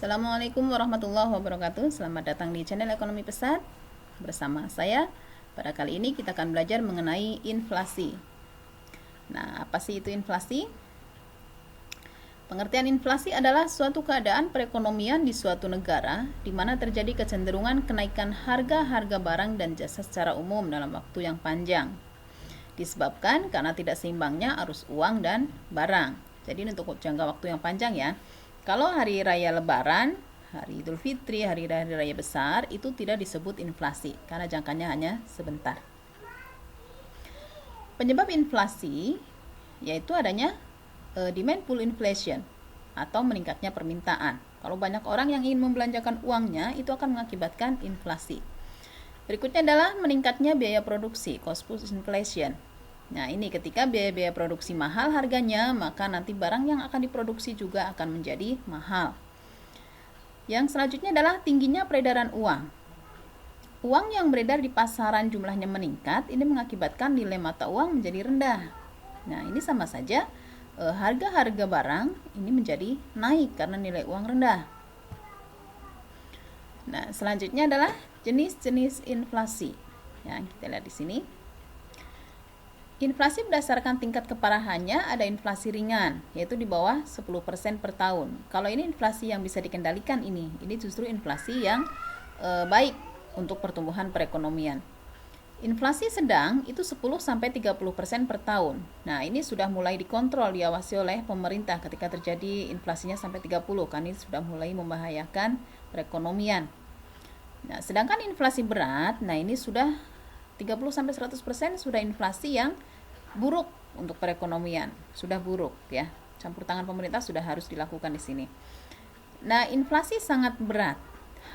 Assalamualaikum warahmatullahi wabarakatuh. Selamat datang di channel Ekonomi Pesat. Bersama saya, pada kali ini kita akan belajar mengenai inflasi. Nah, apa sih itu inflasi? Pengertian inflasi adalah suatu keadaan perekonomian di suatu negara di mana terjadi kecenderungan kenaikan harga-harga barang dan jasa secara umum dalam waktu yang panjang. Disebabkan karena tidak seimbangnya arus uang dan barang. Jadi untuk jangka waktu yang panjang ya. Kalau hari raya Lebaran, hari Idul Fitri, hari raya besar itu tidak disebut inflasi karena jangkanya hanya sebentar. Penyebab inflasi yaitu adanya demand pull inflation atau meningkatnya permintaan. Kalau banyak orang yang ingin membelanjakan uangnya, itu akan mengakibatkan inflasi. Berikutnya adalah meningkatnya biaya produksi, cost push inflation. Nah, ini ketika biaya-biaya produksi mahal harganya, maka nanti barang yang akan diproduksi juga akan menjadi mahal. Yang selanjutnya adalah tingginya peredaran uang. Uang yang beredar di pasaran jumlahnya meningkat, ini mengakibatkan nilai mata uang menjadi rendah. Nah, ini sama saja harga-harga barang ini menjadi naik karena nilai uang rendah. Nah, selanjutnya adalah jenis-jenis inflasi. Ya, kita lihat di sini. Inflasi berdasarkan tingkat keparahannya ada inflasi ringan, yaitu di bawah 10% per tahun. Kalau ini inflasi yang bisa dikendalikan ini justru inflasi yang baik untuk pertumbuhan perekonomian. Inflasi sedang itu 10-30% per tahun. Nah, ini sudah mulai dikontrol, diawasi oleh pemerintah ketika terjadi inflasinya sampai 30, kan ini sudah mulai membahayakan perekonomian. Nah, sedangkan inflasi berat, nah ini sudah 30-100% sudah inflasi yang buruk untuk perekonomian, sudah buruk ya. Campur tangan pemerintah sudah harus dilakukan di sini. Nah, inflasi sangat berat,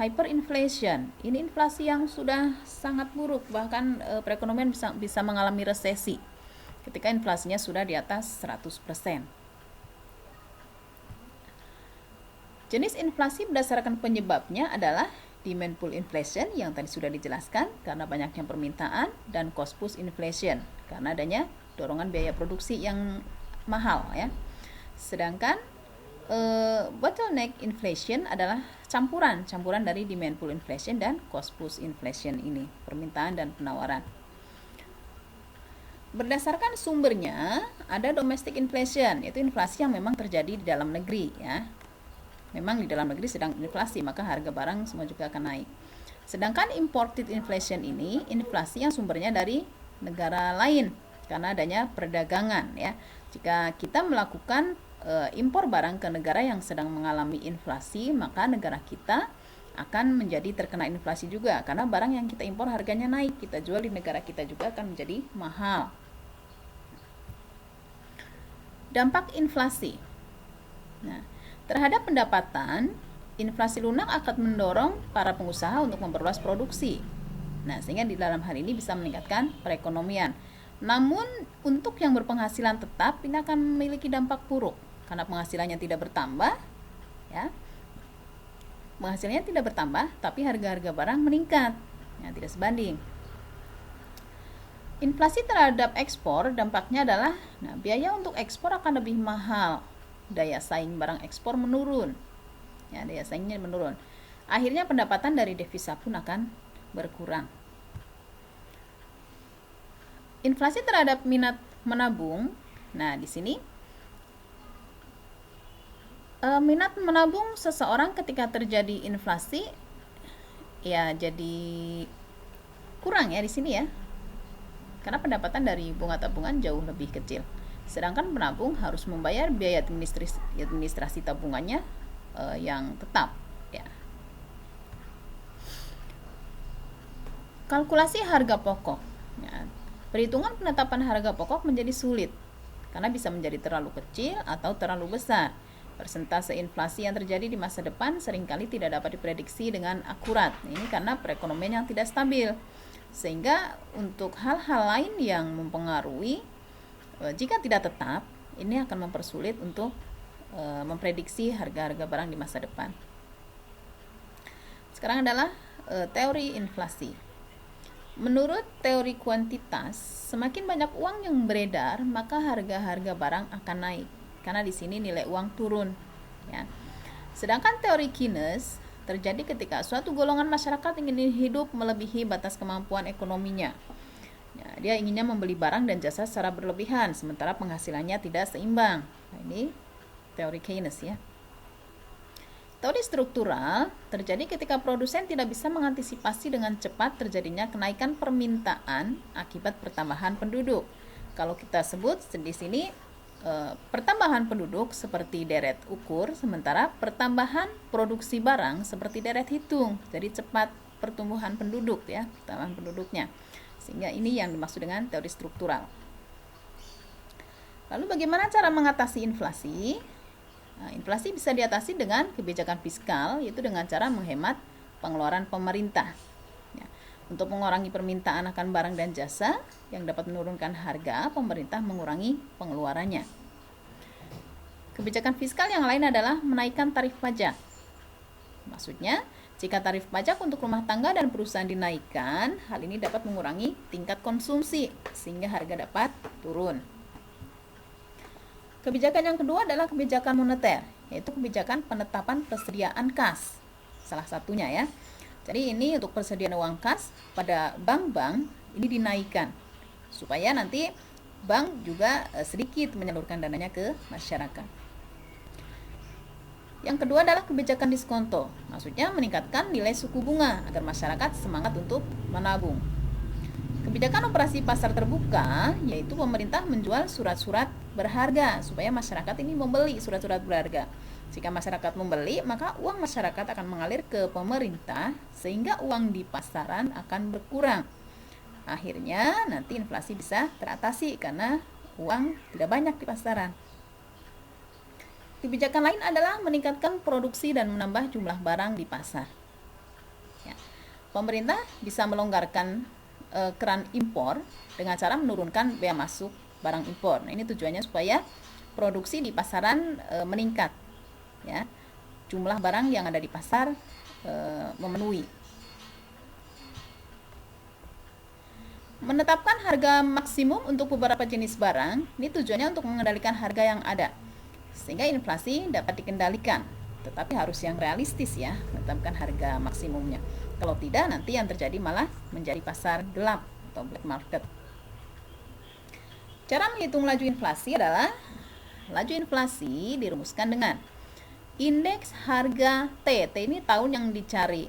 hyperinflation. Ini inflasi yang sudah sangat buruk, bahkan perekonomian bisa mengalami resesi ketika inflasinya sudah di atas 100%. Jenis inflasi berdasarkan penyebabnya adalah demand pull inflation yang tadi sudah dijelaskan karena banyaknya permintaan, dan cost push inflation karena adanya dorongan biaya produksi yang mahal ya. Sedangkan bottleneck inflation adalah campuran dari demand pull inflation dan cost push inflation ini, permintaan dan penawaran. Berdasarkan sumbernya ada domestic inflation, yaitu inflasi yang memang terjadi di dalam negeri ya. Memang di dalam negeri sedang inflasi, maka harga barang semua juga akan naik. Sedangkan imported inflation ini inflasi yang sumbernya dari negara lain karena adanya perdagangan ya. Jika kita melakukan impor barang ke negara yang sedang mengalami inflasi, maka negara kita akan menjadi terkena inflasi juga karena barang yang kita impor harganya naik, kita jual di negara kita juga akan menjadi mahal. Dampak inflasi. Nah, terhadap pendapatan, inflasi lunak akan mendorong para pengusaha untuk memperluas produksi. Nah, sehingga di dalam hal ini bisa meningkatkan perekonomian. Namun, untuk yang berpenghasilan tetap, ini akan memiliki dampak buruk karena penghasilannya tidak bertambah, ya. Penghasilannya tidak bertambah, tapi harga-harga barang meningkat, ya, tidak sebanding. Inflasi terhadap ekspor, dampaknya adalah, biaya untuk ekspor akan lebih mahal. Daya saing barang ekspor menurun, ya, daya saingnya menurun. Akhirnya pendapatan dari devisa pun akan berkurang. Inflasi terhadap minat menabung. Nah, di sini minat menabung seseorang ketika terjadi inflasi ya jadi kurang ya di sini ya. Karena pendapatan dari bunga tabungan jauh lebih kecil. Sedangkan penabung harus membayar biaya administrasi tabungannya yang tetap ya. Kalkulasi harga pokok ya. Perhitungan penetapan harga pokok menjadi sulit karena bisa menjadi terlalu kecil atau terlalu besar. Persentase inflasi yang terjadi di masa depan seringkali tidak dapat diprediksi dengan akurat. Ini karena perekonomian yang tidak stabil. Sehingga untuk hal-hal lain yang mempengaruhi, jika tidak tetap, ini akan mempersulit untuk memprediksi harga-harga barang di masa depan. Sekarang adalah teori inflasi. Menurut teori kuantitas, semakin banyak uang yang beredar, maka harga-harga barang akan naik. Karena di sini nilai uang turun, ya. Sedangkan teori Keynes terjadi ketika suatu golongan masyarakat ingin hidup melebihi batas kemampuan ekonominya. Ya, dia inginnya membeli barang dan jasa secara berlebihan, sementara penghasilannya tidak seimbang. Nah, ini teori Keynes ya. Teori struktural terjadi ketika produsen tidak bisa mengantisipasi dengan cepat terjadinya kenaikan permintaan akibat pertambahan penduduk. Kalau kita sebut di sini pertambahan penduduk seperti deret ukur, sementara pertambahan produksi barang seperti deret hitung. Jadi cepat pertumbuhan penduduk ya, pertambahan penduduknya. Sehingga ini yang dimaksud dengan teori struktural. Lalu bagaimana cara mengatasi inflasi? Nah, inflasi bisa diatasi dengan kebijakan fiskal, yaitu dengan cara menghemat pengeluaran pemerintah. Ya, untuk mengurangi permintaan akan barang dan jasa yang dapat menurunkan harga, pemerintah mengurangi pengeluarannya. Kebijakan fiskal yang lain adalah menaikkan tarif pajak. Maksudnya, jika tarif pajak untuk rumah tangga dan perusahaan dinaikkan, hal ini dapat mengurangi tingkat konsumsi sehingga harga dapat turun. Kebijakan yang kedua adalah kebijakan moneter, yaitu kebijakan penetapan persediaan kas. Salah satunya ya. Jadi ini untuk persediaan uang kas pada bank-bank ini dinaikkan supaya nanti bank juga sedikit menyalurkan dananya ke masyarakat. Yang kedua adalah kebijakan diskonto, maksudnya meningkatkan nilai suku bunga agar masyarakat semangat untuk menabung. Kebijakan operasi pasar terbuka, yaitu pemerintah menjual surat-surat berharga supaya masyarakat ini membeli surat-surat berharga. Jika masyarakat membeli, maka uang masyarakat akan mengalir ke pemerintah sehingga uang di pasaran akan berkurang. Akhirnya nanti inflasi bisa teratasi karena uang tidak banyak di pasaran. Kebijakan lain adalah meningkatkan produksi dan menambah jumlah barang di pasar. Ya. Pemerintah bisa melonggarkan keran impor dengan cara menurunkan bea masuk barang impor. Nah, ini tujuannya supaya produksi di pasaran meningkat. Ya. Jumlah barang yang ada di pasar memenuhi. Menetapkan harga maksimum untuk beberapa jenis barang, ini tujuannya untuk mengendalikan harga yang ada sehingga inflasi dapat dikendalikan, tetapi harus yang realistis ya, menetapkan harga maksimumnya. Kalau tidak, nanti yang terjadi malah menjadi pasar gelap atau black market. Cara menghitung laju inflasi adalah laju inflasi dirumuskan dengan indeks harga T. T ini tahun yang dicari.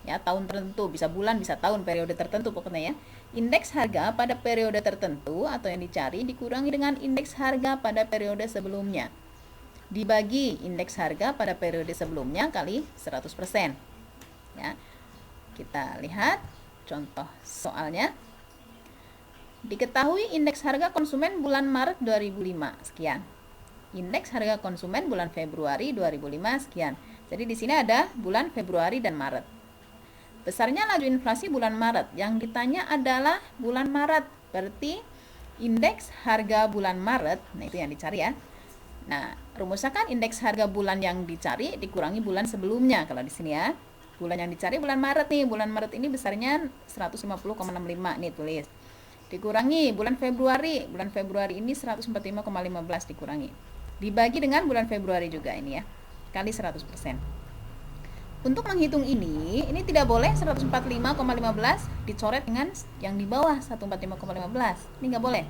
Ya, tahun tertentu, bisa bulan, bisa tahun, periode tertentu pokoknya ya. Indeks harga pada periode tertentu atau yang dicari dikurangi dengan indeks harga pada periode sebelumnya. Dibagi indeks harga pada periode sebelumnya kali 100%. Ya. Kita lihat contoh soalnya. Diketahui indeks harga konsumen bulan Maret 2005 sekian. Indeks harga konsumen bulan Februari 2005 sekian. Jadi di sini ada bulan Februari dan Maret. Besarnya laju inflasi bulan Maret. Yang ditanya adalah bulan Maret. Berarti indeks harga bulan Maret, nah itu yang dicari ya. Nah, rumuskan indeks harga bulan yang dicari dikurangi bulan sebelumnya. Kalau di sini ya, bulan yang dicari bulan Maret nih. Bulan Maret ini besarnya 150,65 nih tulis. Dikurangi bulan Februari. Bulan Februari ini 145,15 dikurangi. Dibagi dengan bulan Februari juga ini ya. Kali 100%. Untuk menghitung ini tidak boleh 145,15 dicoret dengan yang di bawah 145,15. Ini nggak boleh.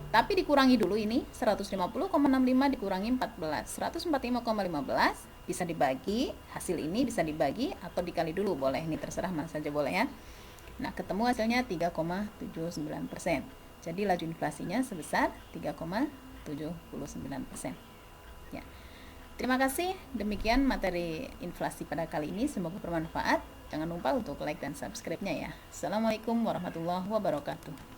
Tapi dikurangi dulu ini 150,65 dikurangi 14. 145,15 bisa dibagi, hasil ini bisa dibagi atau dikali dulu boleh. Ini terserah mana saja boleh ya. Nah, ketemu hasilnya 3,79%. Jadi laju inflasinya sebesar 3,79%. Ya. Terima kasih. Demikian materi inflasi pada kali ini. Semoga bermanfaat. Jangan lupa untuk like dan subscribe-nya ya. Assalamualaikum warahmatullahi wabarakatuh.